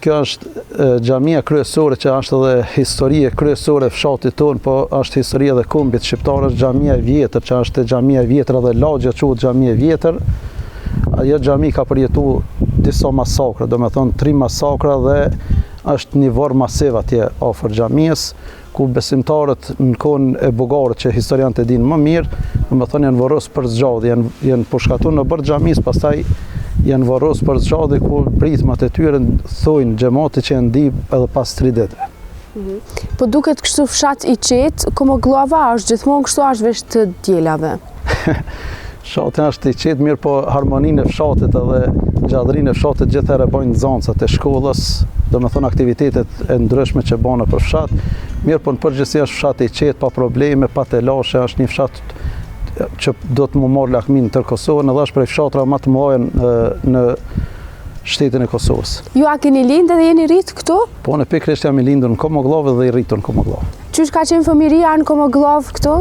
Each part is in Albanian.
kjo është xhamia kryesore që është edhe historie kryesore e fshatit tonë, po është historia edhe kombit shqiptar, është xhamia e vjetër, që është xhamia e vjetër edhe lagja quhet xhamia e vjetër. Ajo xhami ka përjetuar disa masakra, domethënë 3 masakra dhe është një varr masiv atje afër xhamisë, ku besimtarët në kohën e Bugarët, që historianët e dinë më mirë, domethënë janë varros për zgjadhje, janë përshkatuar në bord xhamisë, pastaj janë varros për zgjadhje ku pritmat e tyre thojnë xhamati që janë ndi edhe pas 3 ditëve. Po duket kështu fshat i qetë, Komogllova është gjithmonë kështu, është veç të dielave. Fshati është i qetë, mirë po harmoninë e fshatit edhe gjallërinë e fshatit gjithherë bojnë nxënësat e shkollës, domethënë aktivitetet e ndryshme që bëhen për fshat, mirë po në përgjithësi është fshat i qetë, pa probleme, pa telashe, është një fshat që do të më marrë lakmin tër Kosovën, edhe është prej fshatra më të mëdha në shtetin e Kosovës. Ju a keni lindë dhe jeni rritë këtu? Po në pikërisht jam i lindur në Komoglovë dhe i rritur në Komoglovë. Qysh ka qenë fëmijëria në Komoglovë këtu?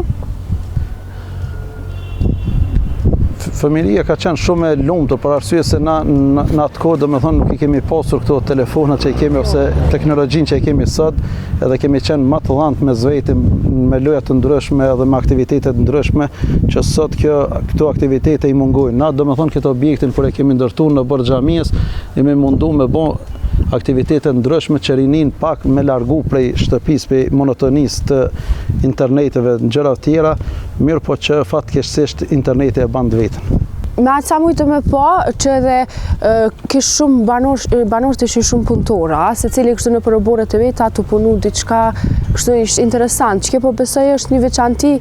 Fëmijëria ka qenë shumë e lumtur, për arsye se na në atë kohë domethënë nuk i kemi pasur këto telefonat që i kemi ose teknologjinë që i kemi sot, edhe kemi qenë më të dhëntë me vetim, me loja të ndryshme edhe me aktivitete të ndryshme, që sot këto aktivitete i mungojnë. Na domethënë këtë objektin kur e kemi ndërtuar në bord xhamisë, jemi munduar me bë aktivitete ndryshme që rinin pak me largu prej shtëpisë, prej monotonisë të interneteve, gjëra të tjera, mirë po që fatkeqësisht interneti e ban vetën. Me atë sa mujtë me po, që edhe kish shumë banorët ishin shumë punëtora, se cili kështu në përëborët e veta të punu diçka, kështu ishtë interesant, që po besoj është një veçanti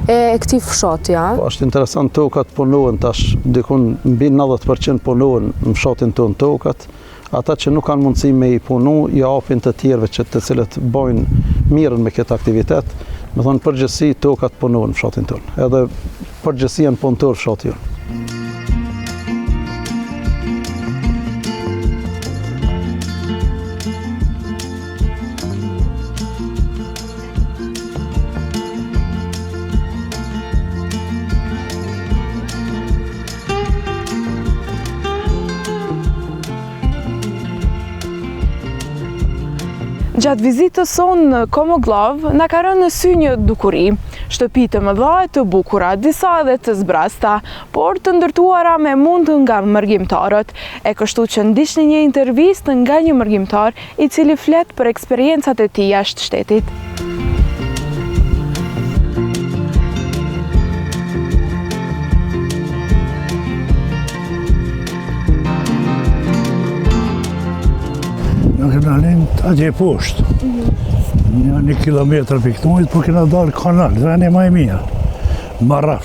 e këtij fshati, a? Po, është interesant, tokat punohen tash, dikun mbi 90% punohen në fshatin tonë tokat. Ata që nuk kanë mundësi me i punu, i japin të tjerëve që të cilët bojnë mirën me këtë aktivitet. Me thonë përgjithësi tokat punohen në fshatin tonë, edhe përgjithësi janë punëtor fshati jonë. Gjatë vizitës sonë në Komoglovë, na ka rënë në sy një dukuri, shtëpi të mëdha e të bukura, disa edhe të zbrasta, por të ndërtuara me mund nga mërgjimtarët. E kështu që ndiqni një intervistë nga një mërgjimtar i cili flet për eksperiencat e tij jashtë shtetit. Në kena lind atje poshtë, 1 kilometër për këtë mujtë, po kena dalë kanal, dhe një maj mirë, Marraf.